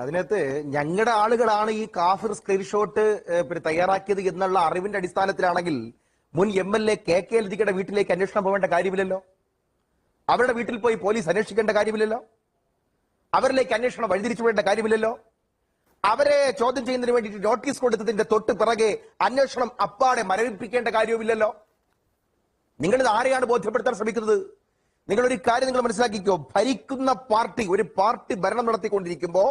അതിനകത്ത് ഞങ്ങളുടെ ആളുകളാണ് ഈ കാഫിർ സ്ക്രീൻഷോട്ട് തയ്യാറാക്കിയത് എന്നുള്ള അറിവിന്റെ അടിസ്ഥാനത്തിലാണെങ്കിൽ മുൻ MLA KK ലതികയുടെ വീട്ടിലേക്ക് അന്വേഷണം പോകേണ്ട കാര്യമില്ലല്ലോ. അവരുടെ വീട്ടിൽ പോയി പോലീസ് അന്വേഷിക്കേണ്ട കാര്യമില്ലല്ലോ. അവരിലേക്ക് അന്വേഷണം വഴിതിരിച്ചു വിടേണ്ട കാര്യമില്ലല്ലോ. അവരെ ചോദ്യം ചെയ്യുന്നതിന് വേണ്ടിയിട്ട് നോട്ടീസ് കൊടുത്തതിന്റെ തൊട്ട് പിറകെ അന്വേഷണം അപ്പാടെ മരവിപ്പിക്കേണ്ട കാര്യവുമില്ലല്ലോ. നിങ്ങളിത് ആരെയാണ് ബോധ്യപ്പെടുത്താൻ ശ്രമിക്കുന്നത്? നിങ്ങളൊരു കാര്യം നിങ്ങൾ മനസ്സിലാക്കിക്കോ, ഭരിക്കുന്ന പാർട്ടി ഒരു പാർട്ടി ഭരണം നടത്തിക്കൊണ്ടിരിക്കുമ്പോ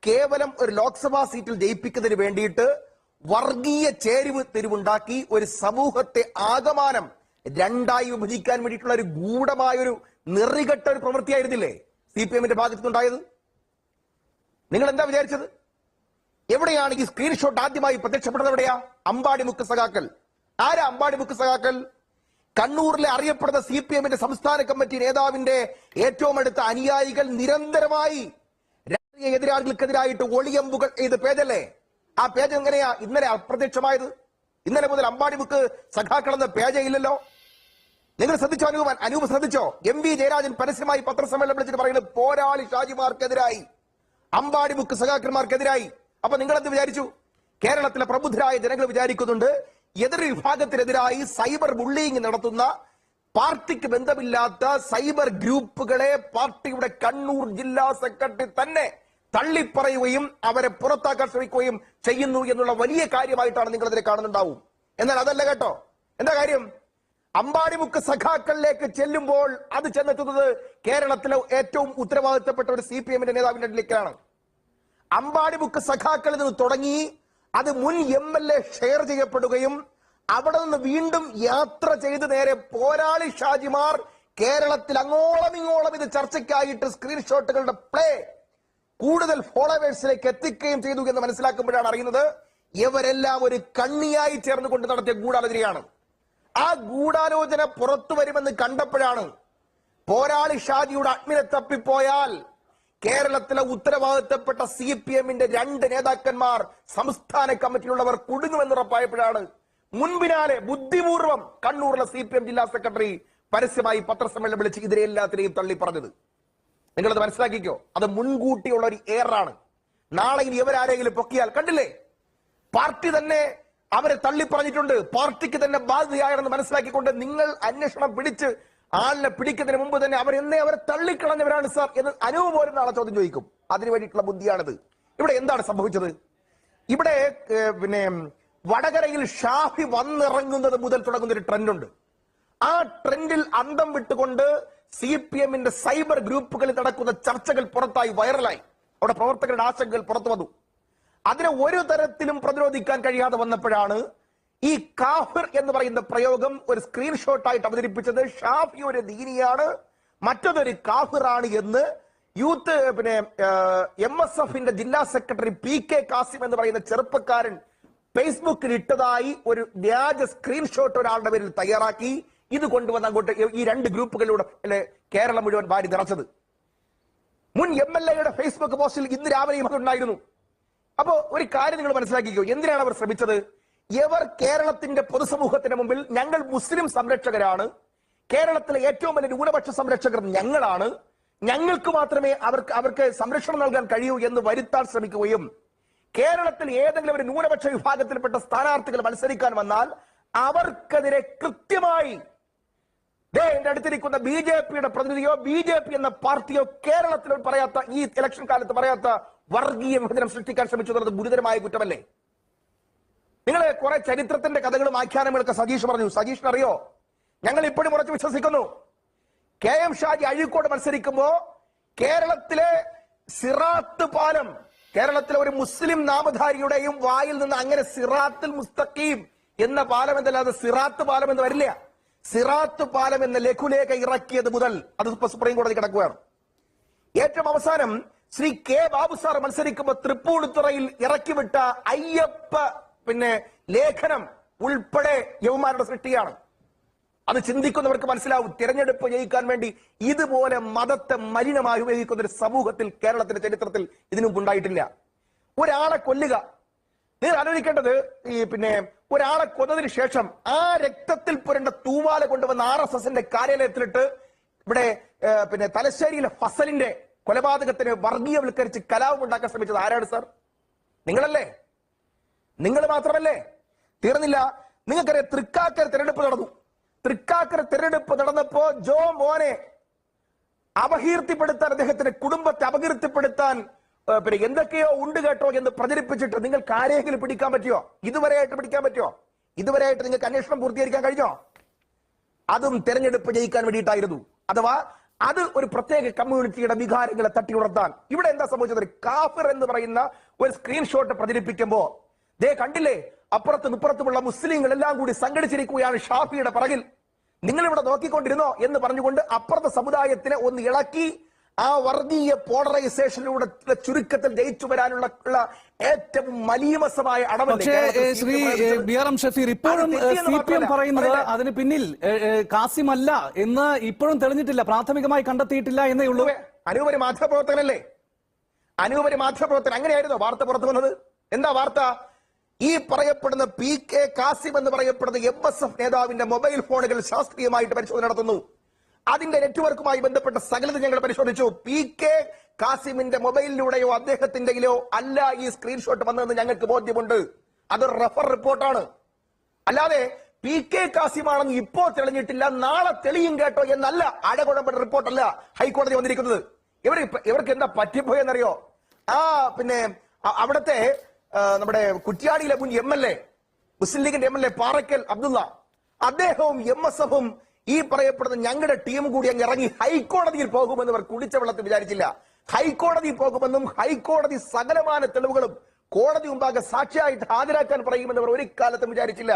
കേവലം ഒരു ലോക്സഭാ സീറ്റിൽ ജയിപ്പിക്കുന്നതിന് വേണ്ടിയിട്ട് വർഗീയ ചേരിവ് തിരിവുണ്ടാക്കി ഒരു സമൂഹത്തെ ആകമാനം രണ്ടായി വിഭജിക്കാൻ വേണ്ടിയിട്ടുള്ള ഒരു ഗൂഢമായൊരു നെറികെട്ട ഒരു പ്രവൃത്തിയായിരുന്നില്ലേ CPM-ന്റെ ഭാഗത്തുനിന്നുണ്ടായത്? നിങ്ങൾ എന്താ വിചാരിച്ചത്? എവിടെയാണ് ഈ സ്ക്രീൻഷോട്ട് ആദ്യമായി പ്രത്യക്ഷപ്പെട്ടത്? എവിടെയാ? അമ്പാടിമുക്ക് സഖാക്കൾ. ആരാ അമ്പാടിമുക്ക് സഖാക്കൾ? കണ്ണൂരിലെ അറിയപ്പെടുന്ന CPM-ന്റെ സംസ്ഥാന കമ്മിറ്റി നേതാവിന്റെ ഏറ്റവും അടുത്ത അനുയായികൾ നിരന്തരമായി രാഷ്ട്രീയ എതിരാളികൾക്കെതിരായിട്ട് ഒളിയമ്പുകൾ ചെയ്ത് പേജല്ലേ? ആ പേജ് എങ്ങനെയാ ഇന്നലെ അപ്രത്യക്ഷമായത്? ഇന്നലെ മുതൽ അമ്പാടിമുക്ക് സഖാക്കൾ എന്ന പേജേ ഇല്ലല്ലോ. നിങ്ങൾ ശ്രദ്ധിച്ചോ? അനൂപ് ശ്രദ്ധിച്ചോ? MV ജയരാജൻ പരസ്യമായി പത്രസമ്മേളനം വിളിച്ചിട്ട് പറയുന്നത് പോരാളി ഷാജിമാർക്കെതിരായി, അമ്പാടിമുക്ക് സഖാക്കന്മാർക്കെതിരായി. അപ്പൊ നിങ്ങൾ എന്ത് വിചാരിച്ചു? കേരളത്തിലെ പ്രബുദ്ധരായ ജനങ്ങൾ വിചാരിക്കുന്നുണ്ട് എതിർ വിഭാഗത്തിനെതിരായി സൈബർ ബുള്ളിയിങ് നടത്തുന്ന പാർട്ടിക്ക് ബന്ധമില്ലാത്ത സൈബർ ഗ്രൂപ്പുകളെ പാർട്ടിയുടെ കണ്ണൂർ ജില്ലാ സെക്രട്ടറി തന്നെ തള്ളിപ്പറയുകയും അവരെ പുറത്താക്കാൻ ശ്രമിക്കുകയും ചെയ്യുന്നു എന്നുള്ള വലിയ കാര്യമായിട്ടാണ് നിങ്ങൾ അതിനെ കാണുന്നുണ്ടാവും. എന്നാൽ അതല്ല കേട്ടോ. എന്താ കാര്യം? അമ്പാടിമുക്ക് സഖാക്കളിലേക്ക് ചെല്ലുമ്പോൾ അത് ചെന്നെത്തുന്നത് കേരളത്തിലെ ഏറ്റവും ഉത്തരവാദിത്തപ്പെട്ട ഒരു CPM-ന്റെ നേതാവിന്റെ അടുത്തേക്കാണ്. അമ്പാടിമുക്ക് സഖാക്കളിൽ നിന്ന് തുടങ്ങി അത് മുൻ MLA ഷെയർ ചെയ്യപ്പെടുകയും അവിടെ നിന്ന് വീണ്ടും യാത്ര ചെയ്ത് നേരെ പോരാളി ഷാജിമാർ കേരളത്തിൽ അങ്ങോളം ഇങ്ങോളം ഇത് ചർച്ചയ്ക്കായിട്ട് സ്ക്രീൻഷോട്ടുകളുടെ പ്ലേ കൂടുതൽ ഫോളോവേഴ്സിലേക്ക് എത്തിക്കുകയും ചെയ്തു എന്ന് മനസ്സിലാക്കുമ്പോഴാണ് അറിയുന്നത് ഇവരെല്ലാം ഒരു കണ്ണിയായി ചേർന്നുകൊണ്ട് നടത്തിയ ഗൂഢാലോചനയാണ്. ആ ഗൂഢാലോചന പുറത്തു വരുമെന്ന് കണ്ടപ്പോഴാണ് പോരാളി ഷാജിയുടെ അഡ്മിനെ തപ്പിപ്പോയാൽ കേരളത്തിലെ ഉത്തരവാദിത്തപ്പെട്ട CPM-ന്റെ 2 നേതാക്കന്മാർ സംസ്ഥാന കമ്മിറ്റിയിലുള്ളവർ കുടുങ്ങുമെന്നുറപ്പായപ്പോഴാണ് മുൻപിനാലെ ബുദ്ധിപൂർവ്വം കണ്ണൂരിലെ CPM ജില്ലാ സെക്രട്ടറി പരസ്യമായി പത്രസമ്മേളനം വിളിച്ച് ഇതിനെല്ലാത്തിനെയും തള്ളി പറഞ്ഞത്. നിങ്ങളത് മനസ്സിലാക്കിക്കോ. അത് മുൻകൂട്ടിയുള്ള ഒരു എയറാണ്. നാളെ ഇനി ഇവരാരെങ്കിലും പൊക്കിയാൽ കണ്ടില്ലേ, പാർട്ടി തന്നെ അവരെ തള്ളി പറഞ്ഞിട്ടുണ്ട്. പാർട്ടിക്ക് തന്നെ ബാധ്യതയാണെന്ന് മനസ്സിലാക്കിക്കൊണ്ട് നിങ്ങൾ അന്വേഷണം പിടിച്ച് ആളിനെ പിടിക്കുന്നതിന് മുമ്പ് തന്നെ അവരെ തള്ളിക്കളഞ്ഞവരാണ് സാർ എന്ന് അനൂപ് പോലും നാളെ ചോദ്യം ചോദിക്കും. അതിനു വേണ്ടിയിട്ടുള്ള ബുദ്ധിയാണിത്. ഇവിടെ എന്താണ് സംഭവിച്ചത്? ഇവിടെ വടകരയിൽ ഷാഫി വന്നിറങ്ങുന്നത് മുതൽ തുടങ്ങുന്ന ഒരു ട്രെൻഡ് ഉണ്ട്. ആ ട്രെൻഡിൽ അന്തം വിട്ടുകൊണ്ട് CPM-ന്റെ സൈബർ ഗ്രൂപ്പുകളിൽ നടക്കുന്ന ചർച്ചകൾ പുറത്തായി വൈറലായി. അവിടെ പ്രവർത്തകരുടെ ആശങ്കകൾ പുറത്തു വന്നു. അതിനെ ഒരു തരത്തിലും പ്രതിരോധിക്കാൻ കഴിയാതെ വന്നപ്പോഴാണ് ഈ കാഫിർ എന്ന് പറയുന്ന പ്രയോഗം ഒരു സ്ക്രീൻഷോട്ടായിട്ട് അവതരിപ്പിച്ചത്. ഷാഫി ഒരു ദീനിയാണ്, മറ്റതൊരു കാഫിറാണ് എന്ന് യൂത്ത് MSF-ന്റെ ജില്ലാ സെക്രട്ടറി PK കാസിം എന്ന് പറയുന്ന ചെറുപ്പക്കാരൻ ഫേസ്ബുക്കിൽ ഇട്ടതായി ഒരു വ്യാജ സ്ക്രീൻഷോട്ട് ഒരാളുടെ പേരിൽ തയ്യാറാക്കി ഇത് കൊണ്ടുവന്ന് അങ്ങോട്ട് ഈ 2 ഗ്രൂപ്പുകളിലൂടെ കേരളം മുഴുവൻ വാരി നിറച്ചത്. മുൻ MLA-യുടെ ഫേസ്ബുക്ക് പോസ്റ്റിൽ ഇന്ന് രാവിലെയും അതുണ്ടായിരുന്നു. അപ്പോ ഒരു കാര്യം നിങ്ങൾ മനസ്സിലാക്കിക്കോ, എന്തിനാണ് അവർ ശ്രമിച്ചത്? ഇവർ കേരളത്തിന്റെ പൊതുസമൂഹത്തിന് മുമ്പിൽ ഞങ്ങൾ മുസ്ലിം സംരക്ഷകരാണ്, കേരളത്തിലെ ഏറ്റവും വലിയ ന്യൂനപക്ഷ സംരക്ഷകർ ഞങ്ങളാണ്, ഞങ്ങൾക്ക് മാത്രമേ അവർക്ക് സംരക്ഷണം നൽകാൻ കഴിയൂ എന്ന് വരുത്താൻ ശ്രമിക്കുകയും കേരളത്തിൽ ഏതെങ്കിലും ഒരു ന്യൂനപക്ഷ വിഭാഗത്തിൽപ്പെട്ട സ്ഥാനാർത്ഥികൾ മത്സരിക്കാൻ വന്നാൽ അവർക്കെതിരെ കൃത്യമായി എന്റെ അടുത്തിരിക്കുന്ന BJP-യുടെ പ്രതിനിധിയോ BJP എന്ന പാർട്ടിയോ കേരളത്തിൽ പറയാത്ത, ഈ ഇലക്ഷൻ കാലത്ത് പറയാത്ത വർഗീയ വിഭജനം സൃഷ്ടിക്കാൻ ശ്രമിച്ചു എന്നത് ഗുരുതരമായ കുറ്റമല്ലേ? നിങ്ങൾ കുറെ ചരിത്രത്തിന്റെ കഥകളും ആഖ്യാനങ്ങളൊക്കെ സജീഷ് പറഞ്ഞു. സജീഷിന് അറിയോ? ഞങ്ങൾ ഇപ്പോഴും ഉറച്ചു വിശ്വസിക്കുന്നു KM ഷാജി അഴീക്കോട് മത്സരിക്കുമ്പോ കേരളത്തിലെ സിറാത്ത് പാലം, കേരളത്തിലെ ഒരു മുസ്ലിം നാമധാരിയുടെയും വായിൽ നിന്ന് അങ്ങനെ സിറാത്തുൽ മുസ്തഖീം എന്ന പാലം എന്നല്ലാതെ സിറാത്ത് പാലം എന്ന് വരില്ല. സിറാത്ത് പാലം എന്ന ലഘുലേഖ ഇറക്കിയത് മുതൽ അത് സുപ്രീം കോടതി കിടക്കുകയാണ്. ഏറ്റവും അവസാനം ശ്രീ K ബാബു സാർ മത്സരിക്കുമ്പോൾ തൃപ്പൂണിത്തുറയിൽ ഇറക്കിവിട്ട അയ്യപ്പ ലേഖനം ഉൾപ്പെടെ യവന്മാരുടെ സൃഷ്ടിയാണ്. അത് ചിന്തിക്കുന്നവർക്ക് മനസ്സിലാവും. തിരഞ്ഞെടുപ്പ് ജയിക്കാൻ വേണ്ടി ഇതുപോലെ മതത്തെ മലിനമായി ഉപയോഗിക്കുന്ന ഒരു സമൂഹത്തിൽ കേരളത്തിന്റെ ചരിത്രത്തിൽ ഇതിനു മുമ്പ് ഉണ്ടായിട്ടില്ല. ഒരാളെ കൊല്ലുക, നിങ്ങൾ ആലോചിക്കേണ്ടത് ഒരാളെ കൊന്നതിന് ശേഷം ആ രക്തത്തിൽ പുരണ്ട തൂവാല കൊണ്ടുവന്ന RSSന്റെ കാര്യാലയത്തിലിട്ട് ഇവിടെ തലശ്ശേരിയിലെ ഫസലിന്റെ കൊലപാതകത്തിന് വർഗീയവൽക്കരിച്ച് കലാപമുണ്ടാക്കാൻ ശ്രമിച്ചത് ആരാണ് സർ? നിങ്ങളല്ലേ? നിങ്ങൾ മാത്രമല്ലേ? തീർന്നില്ല. നിങ്ങൾക്കറിയാം, തൃക്കാക്കര തെരഞ്ഞെടുപ്പ് നടന്നു. തൃക്കാക്കര തെരഞ്ഞെടുപ്പ് നടന്നപ്പോ ജോ മോനെ അപകീർത്തിപ്പെടുത്താൻ, അദ്ദേഹത്തിന്റെ കുടുംബത്തെ അപകീർത്തിപ്പെടുത്താൻ പിന്നെ എന്തൊക്കെയോ ഉണ്ട് കേട്ടോ എന്ന് പ്രചരിപ്പിച്ചിട്ട് നിങ്ങൾക്ക് ആരെങ്കിലും പിടിക്കാൻ പറ്റിയോ? ഇതുവരെയായിട്ട് പിടിക്കാൻ പറ്റിയോ? ഇതുവരെയായിട്ട് നിങ്ങൾക്ക് അന്വേഷണം പൂർത്തീകരിക്കാൻ കഴിഞ്ഞോ? അതും തെരഞ്ഞെടുപ്പ് ജയിക്കാൻ വേണ്ടിയിട്ടായിരുന്നു. അഥവാ അത് ഒരു പ്രത്യേക കമ്മ്യൂണിറ്റിയുടെ വികാരങ്ങളെ തട്ടിയുണർത്താൻ. ഇവിടെ എന്താ സംഭവിച്ചത്? കാഫിർ എന്ന് പറയുന്ന ഒരു സ്ക്രീൻഷോട്ട് പ്രചരിപ്പിക്കുമ്പോ ദേ കണ്ടില്ലേ, അപ്പുറത്തും ഇപ്പുറത്തുമുള്ള മുസ്ലിങ്ങൾ എല്ലാം കൂടി സംഘടിച്ചിരിക്കുകയാണ് ഷാഫിയുടെ പിറകിൽ, നിങ്ങൾ ഇവിടെ നോക്കിക്കൊണ്ടിരുന്നോ എന്ന് പറഞ്ഞുകൊണ്ട് അപ്പുറത്തെ സമുദായത്തിനെ ഒന്ന് ഇളക്കി ആ വർഗീയ പോളറൈസേഷനിലൂടെ ചുരുക്കത്തിൽ ജയിച്ചു വരാനുള്ള ഏറ്റവും മലീമസമായ Shri B R M Shafeer, ഇപ്പോഴും CPM പറയുന്നത് അതിന് പിന്നിൽ കാസിം അല്ല എന്ന് ഇപ്പോഴും തെളിഞ്ഞിട്ടില്ല, പ്രാഥമികമായി കണ്ടെത്തിയിട്ടില്ല എന്നേ ഉള്ളൂ. അനൂപരി മാധ്യമപ്രവർത്തകനല്ലേ? അനൂപരി മാധ്യമപ്രവർത്തകൻ. അങ്ങനെയായിരുന്നോ വാർത്ത പുറത്തു വന്നത്? എന്താ വാർത്ത? ഈ പറയപ്പെടുന്ന PK കാസിം എന്ന് പറയപ്പെടുന്ന MSF നേതാവിന്റെ മൊബൈൽ ഫോണുകൾ ശാസ്ത്രീയമായിട്ട് പരിശോധന നടത്തുന്നു. അതിന്റെ നെറ്റ്വർക്കുമായി ബന്ധപ്പെട്ട സകലത ഞങ്ങൾ പരിശോധിച്ചു. PK കാസിമിന്റെ മൊബൈലിലൂടെയോ അദ്ദേഹത്തിന്റെയോ അല്ല ഈ സ്ക്രീൻഷോട്ട് വന്നതെന്ന് ഞങ്ങൾക്ക് ബോധ്യമുണ്ട്. അതൊരു റഫർ റിപ്പോർട്ടാണ്. അല്ലാതെ PK കാസിമാണെന്ന് ഇപ്പോ തെളിഞ്ഞിട്ടില്ല, നാളെ തെളിയും കേട്ടോ എന്നല്ല അടകുഴമ്പ റിപ്പോർട്ടല്ല ഹൈക്കോടതി വന്നിരിക്കുന്നത്. ഇവർക്ക് എന്താ പറ്റിപ്പോയെന്നറിയോ? പിന്നെ അവിടുത്തെ നമ്മുടെ കുറ്റ്യാടിയിലെ മുൻ MLA, മുസ്ലിം ലീഗിന്റെ MLA പാറക്കൽ അബ്ദുള്ള, അദ്ദേഹവും MSFും ഈ പറയപ്പെടുന്ന ഞങ്ങളുടെ ടീം കൂടി അങ്ങ് ഇറങ്ങി ഹൈക്കോടതിയിൽ പോകുമെന്ന് അവർ കുടിച്ച വെള്ളത്തിൽ വിചാരിച്ചില്ല. ഹൈക്കോടതി പോകുമെന്നും ഹൈക്കോടതി സകലമാന തെളിവുകളും കോടതി മുമ്പാകെ സാക്ഷിയായിട്ട് ഹാജരാക്കാൻ പറയുമെന്ന് അവർ ഒരു കാലത്തും വിചാരിച്ചില്ല.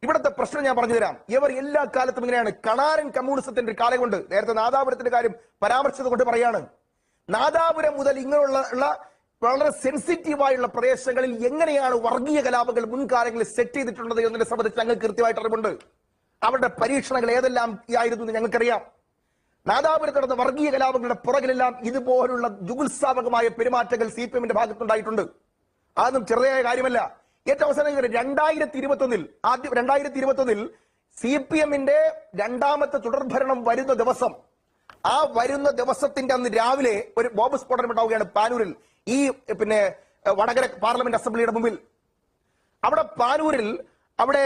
ഇവിടുത്തെ പ്രശ്നം ഞാൻ പറഞ്ഞു തരാം. ഇവർ എല്ലാ കാലത്തും ഇങ്ങനെയാണ്. കണാരൻ കമ്മ്യൂണിസത്തിന്റെ കാലം കൊണ്ട്, നേരത്തെ നാദാപുരത്തിന്റെ കാര്യം പരാമർശിച്ചത് കൊണ്ട് പറയാണ്, നാദാപുരം മുതൽ ഇങ്ങനെയുള്ള വളരെ സെൻസിറ്റീവായുള്ള പ്രദേശങ്ങളിൽ എങ്ങനെയാണ് വർഗീയ കലാപങ്ങൾ മുൻകാലങ്ങളിൽ സെറ്റ് ചെയ്തിട്ടുള്ളത് എന്നതിനെ സംബന്ധിച്ച് ഞങ്ങൾക്ക് കൃത്യമായിട്ട് അറിവുണ്ട്. അവരുടെ പരീക്ഷണങ്ങൾ ഏതെല്ലാം ആയിരുന്നു എന്ന് ഞങ്ങൾക്കറിയാം. നാദാപുരത്ത് നടന്ന വർഗീയ കലാപങ്ങളുടെ പുറകിലെല്ലാം ഇതുപോലുള്ള ജുഗുത്സാവകമായ പെരുമാറ്റങ്ങൾ CPMന്റെ ഭാഗത്തുണ്ടായിട്ടുണ്ട്. അതൊന്നും ചെറിയ കാര്യമല്ല. ഏറ്റവും അവസാനം 2021 CPMന്റെ രണ്ടാമത്തെ തുടർഭരണം വരുന്ന ദിവസം, ആ വരുന്ന ദിവസത്തിന്റെ അന്ന് രാവിലെ ഒരു ബോംബ് സ്ഫോടനം ഉണ്ടാവുകയാണ് പാനൂരിൽ, ഈ പിന്നെ വടകര പാർലമെന്റ് അസംബ്ലിയുടെ മുമ്പിൽ. അവിടെ പാനൂരിൽ അവിടെ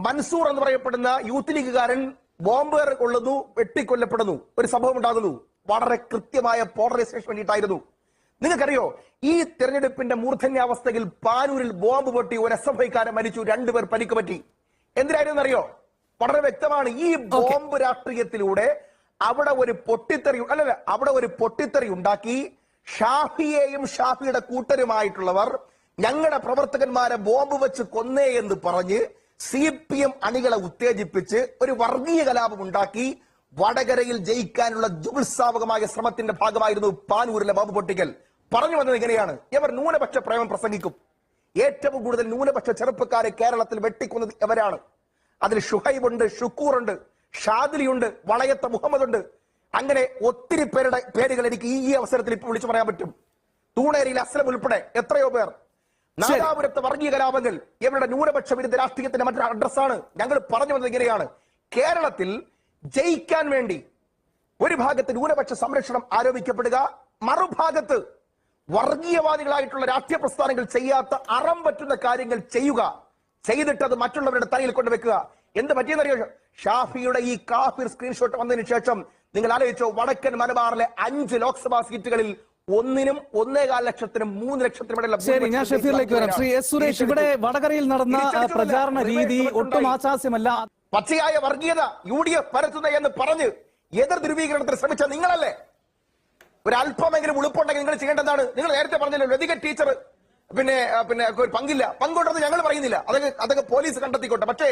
മൻസൂർ എന്ന് പറയപ്പെടുന്ന യൂത്ത് ലീഗുകാരൻ ബോംബ് കൊള്ളുന്നു, വെട്ടിക്കൊല്ലപ്പെടുന്നു, ഒരു സംഭവം ഉണ്ടാകുന്നു. വളരെ കൃത്യമായ പോളറൈസേഷൻ വേണ്ടിയിട്ടായിരുന്നു. നിങ്ങൾക്കറിയോ, ഈ തെരഞ്ഞെടുപ്പിന്റെ മൂർധന്യാവസ്ഥയിൽ പാനൂരിൽ ബോംബ് പൊട്ടി ഒരു SFIക്കാരൻ മരിച്ചു, 2 പേർ പരിക്ക് പറ്റി. എന്തിനായിരുന്നു അറിയോ? വളരെ വ്യക്തമാണ്. ഈ ബോംബ് രാഷ്ട്രീയത്തിലൂടെ അവിടെ ഒരു പൊട്ടിത്തെറി ഉണ്ടാക്കി ഷാഫിയെയും ഷാഫിയുടെ കൂട്ടരുമായിട്ടുള്ളവർ ഞങ്ങളുടെ പ്രവർത്തകന്മാരെ ബോംബ് വെച്ച് കൊന്നേ എന്ന് പറഞ്ഞ് CPM അണികളെ ഉത്തേജിപ്പിച്ച് ഒരു വർഗീയ കലാപം ഉണ്ടാക്കി വടകരയിൽ ജയിക്കാനുള്ള ജുഗുത്സാവകമായ ശ്രമത്തിന്റെ ഭാഗമായിരുന്നു പാനൂരിലെ ബോംബ് പൊട്ടിക്കൽ. പറഞ്ഞു വന്നത് ഇങ്ങനെയാണ്, ഇവർ ന്യൂനപക്ഷ പ്രേമം പ്രസംഗിക്കും. ഏറ്റവും കൂടുതൽ ന്യൂനപക്ഷ ചെറുപ്പക്കാരെ കേരളത്തിൽ വെട്ടിക്കൊന്നത് ഇവരാണ്. അതിൽ ഷുഹൈബ് ഉണ്ട്, ഷുക്കൂർ ഉണ്ട്, ഷാദിലിയുണ്ട്, വളയത്ത മുഹമ്മദ് ഉണ്ട്. അങ്ങനെ ഒത്തിരി പേരുടെ പേരുകൾ എനിക്ക് ഈ അവസരത്തിൽ ഇപ്പോൾ വിളിച്ചു പറയാൻ പറ്റും. തൂണേരിയിൽ അസ്ലം ഉൾപ്പെടെ എത്രയോ പേർ. നാദാപുരത്തെ വർഗീയ കലാപങ്ങൾ ഇവരുടെ ന്യൂനപക്ഷ വിരുദ്ധ രാഷ്ട്രീയത്തിന്റെ മറ്റൊരു അഡ്രസ്സാണ്. ഞങ്ങൾ പറഞ്ഞു വന്നത് ഇങ്ങനെയാണ്, കേരളത്തിൽ ജയിക്കാൻ വേണ്ടി ഒരു ഭാഗത്ത് ന്യൂനപക്ഷ സംരക്ഷണം ആരോപിക്കപ്പെടുക, മറുഭാഗത്ത് വർഗീയവാദികളായിട്ടുള്ള രാഷ്ട്രീയ പ്രസ്ഥാനങ്ങൾ ചെയ്യാത്ത അറം പറ്റുന്ന കാര്യങ്ങൾ ചെയ്യുക, ചെയ്തിട്ട് അത് മറ്റുള്ളവരുടെ തലയിൽ കൊണ്ടുവെക്കുക. എന്ത് പറ്റിയെന്നറിയോ? ഷാഫിയുടെ ഈ കാഫിർ സ്ക്രീൻഷോട്ട് വന്നതിന് ശേഷം നിങ്ങൾ ആലോചിച്ചോ, വടക്കൻ മലബാറിലെ 5 ലോക്സഭാ സീറ്റുകളിൽ 1-നും 1.25 ലക്ഷത്തിനും 3 ലക്ഷത്തിനും ഇടയിലുള്ള. ശരി, ഞാൻ ഷഫീറിലേക്ക് വരാം. ശ്രീ എസ് സുരേഷ്, ഇവിടെ വടകരയിൽ നടന്ന പ്രചാരണ രീതി ഒട്ടും ആശാസ്യമല്ല. പച്ചയായ വർഗീയത UDF പരത്തുന്ന എന്ന് പറഞ്ഞ് എതിർ ധ്രുവീകരണത്തിന് ശ്രമിച്ച നിങ്ങളല്ലേ? ഒരു അല്പമെങ്കിലും ഉളുപ്പുണ്ടെങ്കിൽ നിങ്ങൾ ചെയ്യേണ്ടതാണ്. നിങ്ങൾ നേരത്തെ പറഞ്ഞല്ലോ, ലതിക ടീച്ചർ പിന്നെ പങ്കുണ്ടെന്ന് ഞങ്ങൾ പറയുന്നില്ല, അതൊക്കെ പോലീസ് കണ്ടെത്തിക്കോട്ടെ. പക്ഷേ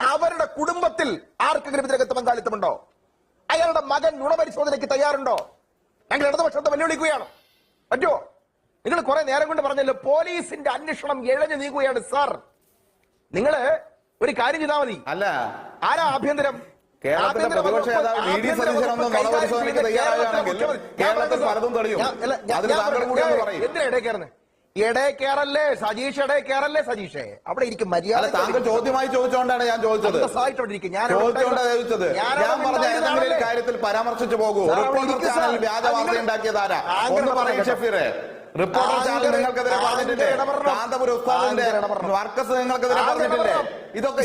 അവരുടെ കുടുംബത്തിൽ ആർക്കെങ്കിലും ഇതിനകത്ത് പങ്കാളിത്തമുണ്ടോ? അയാളുടെ മകൻ നുണപരിശോധനയ്ക്ക് തയ്യാറുണ്ടോ? ഞങ്ങൾ ഇടതുപക്ഷത്തെ വെല്ലുവിളിക്കുകയാണ്. പറ്റുമോ? നിങ്ങൾ കുറെ നേരം കൊണ്ട് പറഞ്ഞല്ലോ, പോലീസിന്റെ അന്വേഷണം ഇഴഞ്ഞു നീങ്ങുകയാണ്. സാർ, നിങ്ങള് ഒരു കാര്യം ചെയ്താൽ മതി. അല്ല, ആരാ ആഭ്യന്തരം? കേരളത്തിലെ പ്രതിപക്ഷ നേതാവ് VD സതീശനൊന്നും നുണപരിശോധനയ്ക്ക് തയ്യാറാകുകയാണെങ്കിൽ കേരളത്തിൽ പലതും തെളിയും. എന്തിനാ ഇടയിൽ കയറുന്നത്? എടേ കേറല്ലേ സജീഷ്, എടേ കേറല്ലേ സജീഷേ, അവിടെ ഇരിക്കും മര്യാദ. താങ്കൾ ചോദ്യമായി ചോദിച്ചുകൊണ്ടാണ് ഞാൻ ചോദിച്ചത്. ചോദിച്ചുകൊണ്ടാണ് ചോദിച്ചത്. ഞാൻ പറഞ്ഞ ഏതെങ്കിലും കാര്യത്തിൽ പരാമർശിച്ചു പോകൂ. റിപ്പോർട്ടർ ചാനൽ വ്യാജ വാർത്ത ഉണ്ടാക്കിയതാരാ ഒന്ന് പറയും ഷഫീറെ. റിപ്പോർട്ടർ ചാനൽ നിങ്ങൾക്കെതിരെ പറഞ്ഞിട്ടില്ലേ? കാന്തപുരം ഉസ്താദിന്റെ വർക്കസ് നിങ്ങൾക്കെതിരെ പറഞ്ഞിട്ടില്ലേ? ഇതൊക്കെ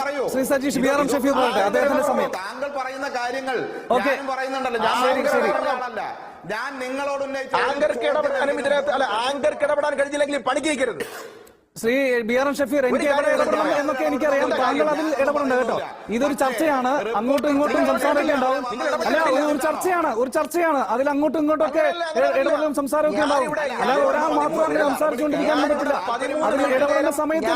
പറയൂ. ശ്രീ സജീഷ് ബിആർഎം ഷഫീർ പറയട്ടെ, അദ്ദേഹത്തിന്റെ സമയം. താങ്കൾ പറയുന്ന കാര്യങ്ങൾ ഞാനും പറയുന്നുണ്ടല്ലോ. ഞാൻ നിങ്ങളോട് ആങ്കർക്ക് ഇടപെടാൻ കഴിഞ്ഞില്ലെങ്കിൽ പണിക്കരുത്. ശ്രീ ബിആർഎം ഷഫീർ, എനിക്ക് എവിടെ ഇടപെടണം എന്നൊക്കെ എനിക്കറിയാം. താങ്കൾ അതിൽ ഇടപെടണ്ട കേട്ടോ. ഇതൊരു ചർച്ചയാണ്, അങ്ങോട്ടും ഇങ്ങോട്ടും സംസാരമൊക്കെ ഉണ്ടാവും. അല്ല, ഒരു ചർച്ചയാണ് അതിൽ അങ്ങോട്ടും ഇങ്ങോട്ടും ഒക്കെ ഇടപെടലും സംസാരമൊക്കെ ഉണ്ടാവും. അല്ലാതെ ഒരാൾ മാത്രം സംസാരിച്ചുകൊണ്ടിരിക്കാൻ പറ്റില്ല. അതിൽ ഇടപെടേണ്ട സമയത്ത്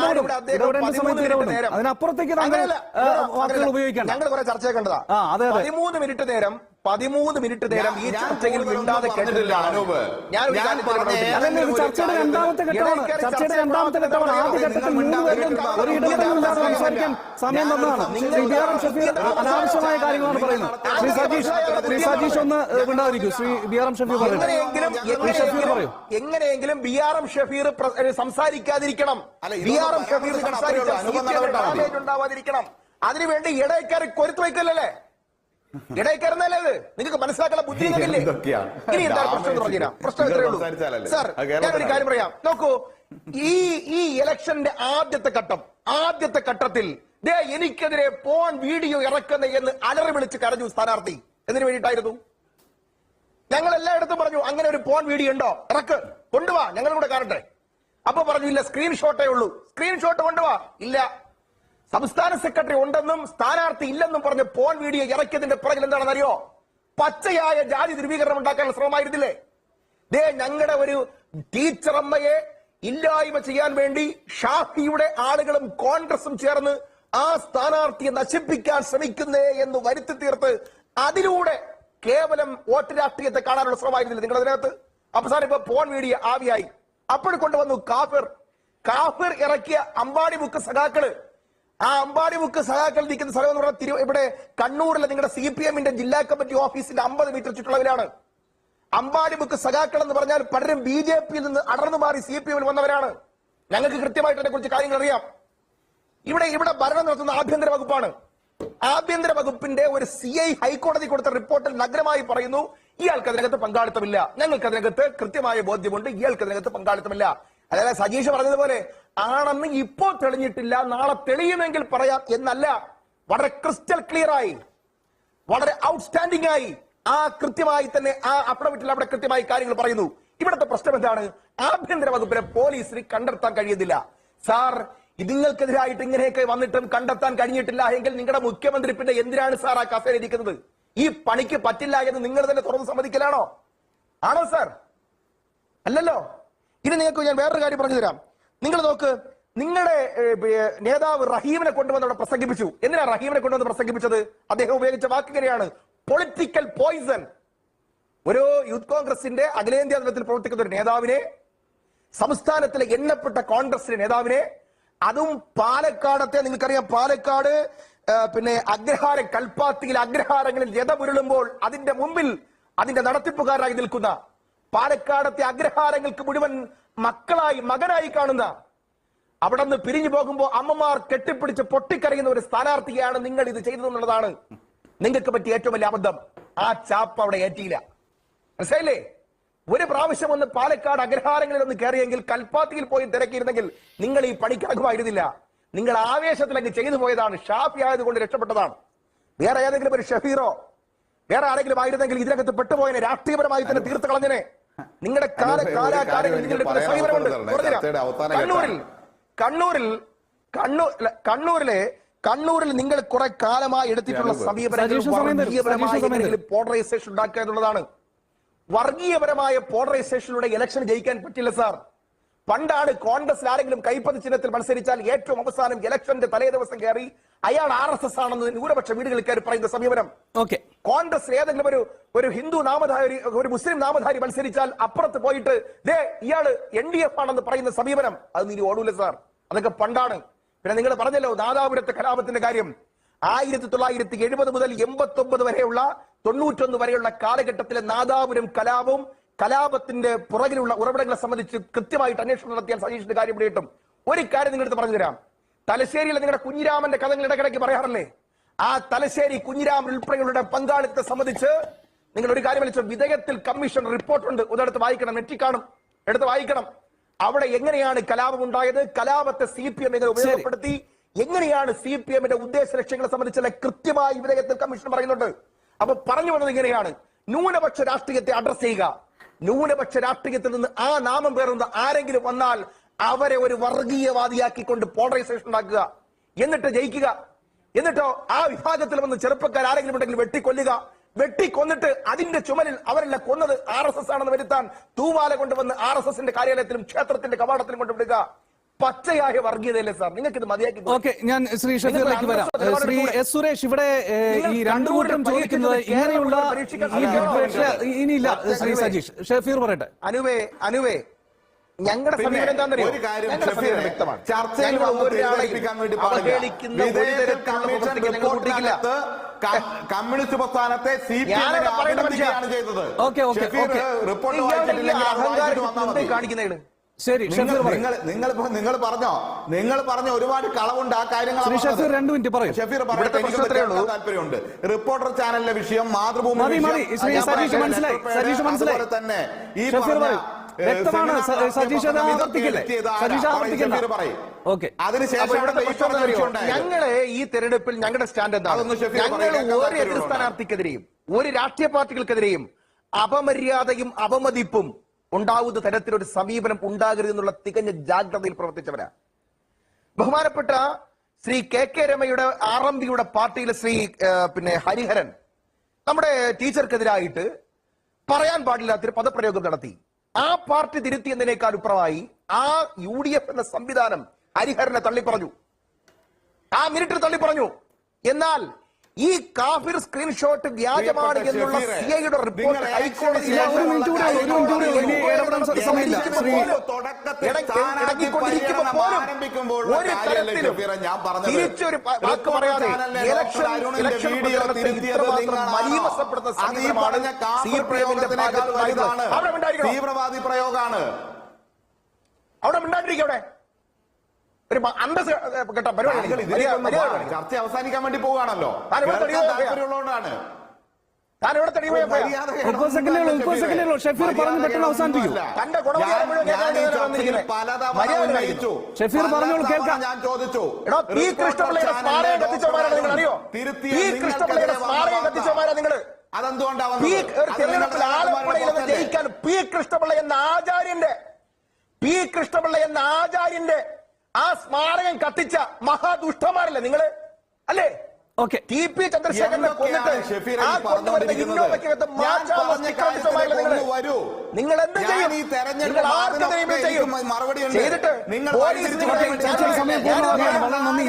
ഇടപെടും. അതിനപ്പുറത്തേക്ക് താങ്കൾ വാക്കുകൾ ഉപയോഗിക്കണം. ഞങ്ങൾ കുറെ ചർച്ച കണ്ടതാ. 13 മിനിറ്റ് നേരം ഈ ചർച്ചയിൽ മിണ്ടാതെ കേട്ടിട്ടില്ല. ചർച്ചയുടെ രണ്ടാമത്തെ ഘട്ടമാണ്. ആദ്യ ഘട്ടത്തിൽ 3 പേരും ഒരു ഇടപെടലില്ലാതെ സംസാരിക്കാൻ സമയം തന്നതാണ്. ശ്രീ ബിആർഎം ഷഫീർ അനാവശ്യമായ കാര്യങ്ങളാണ് പറയുന്നത്. ശ്രീ സജീഷ് ഒന്ന് മിണ്ടാതിരിക്കൂ. ശ്രീ ബിആർഎം ഷഫീർ പറയൂ. എങ്ങനെയെങ്കിലും ബിആർഎം ഷഫീർ സംസാരിക്കാതിരിക്കണം. ബിആർഎം ഷഫീർ ഉണ്ടാവാതിരിക്കണം. അതിനുവേണ്ടി ഇടയക്കാരെ കൊരുത്ത് വയ്ക്കല്ലേ? ഇടയക്കാരനല്ലേ ഇത്? നിങ്ങൾക്ക് മനസ്സിലാക്കാനുള്ള ബുദ്ധി ഇനി എന്താണ് പ്രശ്നം ഇത്രയേ ഉള്ളൂ. സാർ, ഞാനൊരു കാര്യം പറയാം. നോക്കൂ, ഈ ഇലക്ഷന്റെ ആദ്യത്തെ ഘട്ടത്തിൽ എനിക്കെതിരെ പോൺ വീഡിയോ ഇറക്കുന്ന എന്ന് അലറി വിളിച്ച് കരഞ്ഞു സ്ഥാനാർത്ഥി. എന്തിനു വേണ്ടിയിട്ടായിരുന്നു? ഞങ്ങൾ എല്ലായിടത്തും പറഞ്ഞു അങ്ങനെ ഒരു പോൺ വീഡിയോ ഉണ്ടോ, ഇറക്ക്, കൊണ്ടുവാ, ഞങ്ങളും കൂടെ കാണട്ടെ. അപ്പൊ പറഞ്ഞു ഇല്ല, സ്ക്രീൻഷോട്ടേ ഉള്ളൂ. സ്ക്രീൻഷോട്ട് കൊണ്ടുവാ, ഇല്ല. സംസ്ഥാന സെക്രട്ടറി ഉണ്ടെന്നും സ്ഥാനാർത്ഥി ഇല്ലെന്നും പറഞ്ഞ് പോൺ വീഡിയോ ഇറക്കിയതിന്റെ പുറകിൽ എന്താണെന്ന് അറിയോ? പച്ചയായ ജാതി ധ്രുവീകരണം ഉണ്ടാക്കാനുള്ള ശ്രമമായിരുന്നില്ലേ? ഞങ്ങളുടെ ഒരു ടീച്ചറമ്മയെ ഇല്ലായ്മ ചെയ്യാൻ വേണ്ടി ഷാഫിയുടെ ആളുകളും കോൺഗ്രസും ചേർന്ന് ആ സ്ഥാനാർത്ഥിയെ നശിപ്പിക്കാൻ ശ്രമിക്കുന്നേ എന്ന് വരുത്തി തീർത്ത് അതിലൂടെ കേവലം വോട്ട് രാഷ്ട്രീയത്തെ കാണാനുള്ള ശ്രമമായിരുന്നില്ല നിങ്ങളതിനകത്ത്? അവസാനം ഇപ്പൊ പോൺ വീഡിയോ ആവിയായി. അപ്പോൾ കൊണ്ടുവന്നു കാഫിർ ഇറക്കിയ അമ്പാടി ബുക്ക് സഖാക്കള്. ആ അമ്പാടി ബുക്ക് സഖാക്കൾ നിൽക്കുന്ന സ്ഥലം എന്ന് പറഞ്ഞാൽ ഇവിടെ കണ്ണൂരിലെ നിങ്ങളുടെ CPM ജില്ലാ കമ്മിറ്റി ഓഫീസിന്റെ 50 മീറ്റർ ചുറ്റളവിലാണ്. അമ്പാടി ബുക്ക് സഖാക്കൾ എന്ന് പറഞ്ഞാൽ പലരും BJPയിൽ നിന്ന് അടർന്നു മാറി CPM വന്നവരാണ്. ഞങ്ങൾക്ക് കൃത്യമായിട്ട് അതിനെ കുറിച്ച് കാര്യങ്ങൾ അറിയാം. ഇവിടെ ഭരണം നടത്തുന്ന ആഭ്യന്തര വകുപ്പാണ്. ആഭ്യന്തര വകുപ്പിന്റെ ഒരു CI ഹൈക്കോടതി കൊടുത്ത റിപ്പോർട്ടിൽ നഗ്നമായി പറയുന്നു ഇയാൾക്ക് അതിനകത്ത് പങ്കാളിത്തമില്ല. ഞങ്ങൾക്ക് അതിനകത്ത് കൃത്യമായ ബോധ്യമുണ്ട്, ഇയാൾക്ക് അതിനകത്ത് പങ്കാളിത്തമില്ല. അതായത് സജീഷ് പറഞ്ഞതുപോലെ ആണെന്ന് ഇപ്പോൾ തെളിഞ്ഞിട്ടില്ല, നാളെ തെളിയുമെങ്കിൽ പറയാം എന്നല്ല. വളരെ ക്രിസ്റ്റൽ ക്ലിയർ ആയി, വളരെ ഔട്ട്സ്റ്റാൻഡിംഗ് ആയി ആ കൃത്യമായി തന്നെ ആ അപ്രമിറ്റിൽ അവിടെ കൃത്യമായി കാര്യങ്ങൾ പറയുന്നു. ഇവിടുത്തെ പ്രശ്നം എന്താണ്? ആഭ്യന്തര വകുപ്പിനെ പോലീസിന് കണ്ടെത്താൻ കഴിയുന്നില്ല. സാർ, നിങ്ങൾക്കെതിരായിട്ട് ഇങ്ങനെയൊക്കെ വന്നിട്ടും കണ്ടെത്താൻ കഴിഞ്ഞിട്ടില്ല എങ്കിൽ നിങ്ങളുടെ മുഖ്യമന്ത്രി പിന്നെ എന്തിനാണ് സാർ ആ കസേരയിൽ ഇരിക്കുന്നത്? ഈ പണിക്ക് പറ്റില്ല എന്ന് നിങ്ങൾ തന്നെ തുറന്ന് സമ്മതിക്കലാണോ? ആണോ സാർ? അല്ലല്ലോ. ഇനി നിങ്ങൾക്ക് ഞാൻ വേറൊരു കാര്യം പറഞ്ഞു തരാം. നിങ്ങൾ നോക്ക്, നിങ്ങളുടെ നേതാവ് റഹീമിനെ കൊണ്ടുവന്ന് അവിടെ പ്രസംഗിപ്പിച്ചു. എന്തിനാ റഹീമിനെ കൊണ്ടുവന്ന് പ്രസംഗിപ്പിച്ചത്? അദ്ദേഹം ഉപയോഗിച്ച വാക്കുകയാണ് പൊളിറ്റിക്കൽ പോയിസൺ. ഒരു യൂത്ത് കോൺഗ്രസിന്റെ അഖിലേന്ത്യാ തലത്തിൽ പ്രവർത്തിക്കുന്ന ഒരു നേതാവിനെ, സംസ്ഥാനത്തിലെ എണ്ണപ്പെട്ട കോൺഗ്രസിന്റെ നേതാവിനെ, അതും പാലക്കാടത്തെ, നിങ്ങൾക്കറിയാം പാലക്കാട് പിന്നെ അഗ്രഹാരം, കൽപ്പാത്തിയിൽ അഗ്രഹാരങ്ങളിൽ രഥമുരുളുമ്പോൾ അതിന്റെ മുമ്പിൽ അതിന്റെ നടത്തിപ്പുകാരായി നിൽക്കുന്ന, പാലക്കാടത്തെ അഗ്രഹാരങ്ങൾക്ക് മുഴുവൻ മകനായി കാണുന്ന, അവിടെ നിന്ന് പിരിഞ്ഞു പോകുമ്പോൾ അമ്മമാർ കെട്ടിപ്പിടിച്ച് പൊട്ടിക്കരയുന്ന ഒരു സ്ഥാനാർത്ഥിയാണ് നിങ്ങൾ ഇത് ചെയ്തതെന്നുള്ളതാണ് നിങ്ങൾക്ക് പറ്റിയ ഏറ്റവും വലിയ അബദ്ധം. ആ ചാപ്പ് അവിടെ ഏറ്റിയില്ല. മനസ്സിലായില്ലേ? ഒരു പ്രാവശ്യം ഒന്ന് പാലക്കാട് അഗ്രഹാരങ്ങളിൽ ഒന്ന് കയറിയെങ്കിൽ, കൽപ്പാത്തിയിൽ പോയി തിരക്കിയിരുന്നെങ്കിൽ നിങ്ങൾ ഈ പണിക്കാകുമായിരുന്നില്ല. നിങ്ങൾ ആവേശത്തിലേക്ക് ചെയ്തു പോയതാണ്. ഷാഫി ആയതുകൊണ്ട് രക്ഷപ്പെട്ടതാണ്. വേറെ ഏതെങ്കിലും ഒരു ഷഫീറോ വേറെ ആരെങ്കിലും ആയിരുന്നെങ്കിൽ ഇതിനകത്ത് പെട്ടുപോയനെ, രാഷ്ട്രീയപരമായി തന്നെ തീർത്ത് കളഞ്ഞനെ. നിങ്ങളുടെ കാലാകാലങ്ങളിൽ നിങ്ങളുടെ സമീപനമുണ്ട്. കണ്ണൂരിൽ നിങ്ങൾ കുറെ കാലമായി എടുത്തിട്ടുള്ള സമീപനം പോളറൈസേഷൻ ഉണ്ടാക്കുക എന്നുള്ളതാണ്. വർഗീയപരമായ പോളറൈസേഷനിലൂടെ ഇലക്ഷൻ ജയിക്കാൻ പറ്റില്ല സാർ. പണ്ടാണ് കോൺഗ്രസ് ആരെങ്കിലും കൈപ്പത്തി ചിഹ്നത്തിൽ മത്സരിച്ചാൽ ഏറ്റവും അവസാനം ഇലക്ഷന്റെ തലേ ദിവസം കയറി അയാൾ RSS ആണെന്ന് ന്യൂനപക്ഷ വീടുകളിൽ കയറി പറയുന്ന സമീപനം. കോൺഗ്രസ് ഏതെങ്കിലും ഒരു ഹിന്ദു നാമധാരി, ഒരു മുസ്ലിം നാമധാരി മത്സരിച്ചാൽ അപ്പുറത്ത് പോയിട്ട് ഇയാള് NDF ആണെന്ന് പറയുന്ന സമീപനം, അത് നീ ഓടൂല സാർ. അതൊക്കെ പണ്ടാണ്. പിന്നെ നിങ്ങൾ പറഞ്ഞല്ലോ നാദാപുരത്തെ കലാപത്തിന്റെ കാര്യം. 1970 മുതൽ 89 വരെയുള്ള 91 വരെയുള്ള കാലഘട്ടത്തിലെ നാദാപുരം കലാപവും കലാപത്തിന്റെ പുറകിലുള്ള ഉറവിടങ്ങളെ സംബന്ധിച്ച് കൃത്യമായിട്ട് അന്വേഷണം നടത്തിയാൽ സജീഷിന്റെ കാര്യം ഇവിടെ കിട്ടും. ഒരു കാര്യം നിങ്ങളടുത്ത് പറഞ്ഞു തരാം. തലശ്ശേരിയിലെ നിങ്ങളുടെ കുഞ്ഞിരാമന്റെ കഥകൾ ഇടയ്ക്കിടയ്ക്ക് പറയാറില്ലേ? ആ തലശ്ശേരി കുഞ്ഞിരാമൻ ഉൾപ്പെടെയുള്ള പങ്കാളിത്തത്തെ സംബന്ധിച്ച് നിങ്ങൾ ഒരു കാര്യം വിളിച്ചു, വിധേയത്തിൽ കമ്മീഷൻ റിപ്പോർട്ടുണ്ട്, ഒന്നെടുത്ത് വായിക്കണം, നെറ്റി കാണും, എടുത്ത് വായിക്കണം. അവിടെ എങ്ങനെയാണ് കലാപം ഉണ്ടായത്, കലാപത്തെ CPM എങ്ങനെ ഉപയോഗപ്പെടുത്തി, എങ്ങനെയാണ് CPMന്റെ ഉദ്ദേശ ലക്ഷ്യങ്ങളെ സംബന്ധിച്ചുള്ള കൃത്യമായി വിധേയത്തിൽ കമ്മീഷൻ പറയുന്നുണ്ട്. അപ്പൊ പറഞ്ഞു വന്നത് ഇങ്ങനെയാണ്, ന്യൂനപക്ഷ രാഷ്ട്രീയത്തെ അഡ്രസ് ചെയ്യുക. ന്യൂനപക്ഷ രാഷ്ട്രീയത്തിൽ നിന്ന് ആ നാമം പേറുന്ന ആരെങ്കിലും വന്നാൽ അവരെ ഒരു വർഗീയവാദിയാക്കിക്കൊണ്ട് പോളറൈസേഷൻ ഉണ്ടാക്കുക, എന്നിട്ട് ജയിക്കുക. എന്നിട്ടോ ആ വിഭാഗത്തിൽ വന്ന് ചെറുപ്പക്കാർ ആരെങ്കിലും ഉണ്ടെങ്കിൽ വെട്ടിക്കൊല്ലുക. വെട്ടിക്കൊന്നിട്ട് അതിന്റെ ചുമലിൽ അവരെല്ലാം കൊന്നത് RSS ആണെന്ന് വരുത്താൻ തൂവാല കൊണ്ടുവന്ന് RSSന്റെ കാര്യാലയത്തിലും ക്ഷേത്രത്തിന്റെ കവാടത്തിലും കൊണ്ടുവിടുക. പച്ചയായ വർഗീയതയല്ലേ സാർ? നിങ്ങൾക്ക് ഇത് മതിയാക്കി. ഓക്കെ, ഞാൻ ശ്രീ ഷഫീറിലേക്ക് വരാം. ശ്രീ S. സുരേഷ്, ഇവിടെ ഈ രണ്ടു കൂട്ടം ചോദിക്കുന്നത് ഇങ്ങനെയുള്ള ഇനിയില്ല. ശ്രീ സജീഷ്, ഷഫീർ പറയട്ടെ. അനുവേ ഞങ്ങളുടെ സമീപനം എന്താണെന്നറിയോ? ഒരു കാര്യം വ്യക്തമാണ്. ചർച്ചയിൽ കമ്മ്യൂണിസ്റ്റ് പ്രസ്ഥാനത്തെ CPM ചെയ്തത്. റിപ്പോർട്ട് കാണിക്കുന്നതാണ്. ശരി, നിങ്ങൾ പറഞ്ഞ ഒരുപാട് കളവുണ്ട്. ആ കാര്യങ്ങൾ ഷഫീർ 2 മിനിറ്റ് പറയും. ഷഫീർ പറയട്ടെ, താല്പര്യമുണ്ട്. റിപ്പോർട്ടർ ചാനലിലെ വിഷയം, മാതൃഭൂമി മനസ്സിലായി തന്നെ ഈ വ്യക്തമാണ്. സജീഷ് ഞങ്ങള് ഈ തെരഞ്ഞെടുപ്പിൽ ഞങ്ങളുടെ സ്റ്റാൻഡ് എന്താണ്? ഞങ്ങൾ ഒരു എതിർ സ്ഥാനാർത്ഥിക്കെതിരെയും ഒരു രാഷ്ട്രീയ പാർട്ടികൾക്കെതിരെയും അപമര്യാദയും അപമതിപ്പും ഉണ്ടാവുന്ന തരത്തിലൊരു സമീപനം ഉണ്ടാകരുത് എന്നുള്ള തികഞ്ഞ ജാഗ്രതയിൽ പ്രവർത്തിച്ചവരാ. ബഹുമാനപ്പെട്ട ശ്രീ KK രമയുടെ RMPയുടെ പാർട്ടിയിലെ ശ്രീ ഹരിഹരൻ നമ്മുടെ ടീച്ചർക്കെതിരായിട്ട് പറയാൻ പാടില്ലാത്തൊരു പദപ്രയോഗം നടത്തി. ആ പാർട്ടി തിരുത്തി എന്നതിനേക്കാൾ അപ്പുറമായി ആ UDF എന്ന സംവിധാനം ഹരിഹരനെ തള്ളിപ്പറഞ്ഞു, ആ മിനിറ്റിൽ തള്ളിപ്പറഞ്ഞു. എന്നാൽ ഈ കാഫിർ സ്ക്രീൻഷോട്ട് വ്യാജമാണ് എന്നുള്ള CIയുടെ റിപ്പോർട്ട് ഹൈക്കോടതിയിൽ ഒരു തരത്തിലും തിരിച്ചൊരു വാക്ക് പറയാതെ മലീമസപ്പെടുന്ന സമീപനമാണ് CPMന്റെ തീവ്രവാദി പ്രയോഗമാണ്. അവിടെ മിണ്ടാണ്ടിരിക്കും. അവിടെ ഒരു കേട്ടോ പരിപാടി ചർച്ച അവസാനിക്കാൻ വേണ്ടി പോവുകയാണല്ലോ. താല്പര്യമുള്ളതുകൊണ്ടാണ്. ഷഫീർ പറഞ്ഞു പെട്ടെന്ന് അവസാനിപ്പിക്കൂ. ഷഫീർ പറഞ്ഞോളൂ, കേൾക്കാം. ഞാൻ ചോദിച്ചു, പി കൃഷ്ണപിള്ളയുടെ സ്മാരകം കത്തിച്ചവന്മാരാണ് നിങ്ങൾ, അറിയോ? പി കൃഷ്ണപിള്ളയുടെ സ്മാരകം കത്തിച്ചവന്മാരാ നിങ്ങൾ. അതെന്തുകൊണ്ടാണ് ജയിക്കാൻ പി കൃഷ്ണപിള്ള എന്ന ആചാര്യന്റെ ആ സ്മാരകം കത്തിച്ച മഹാദുഷ്ടന്മാരല്ലേ നിങ്ങള്, അല്ലേ? ഓക്കെ, TP ചന്ദ്രശേഖരനെ കൊന്നിട്ട് ആ കൊണ്ടുവരുന്ന ഇന്നോവയ്ക്കകത്ത് നിങ്ങൾ എന്ത് ചെയ്യും? നിങ്ങൾ ആർക്കെതിരെയും ചെയ്യും. ചെയ്തിട്ട് സമയം പൂർണ്ണമാകുകയാണ്. വളരെ നന്ദി.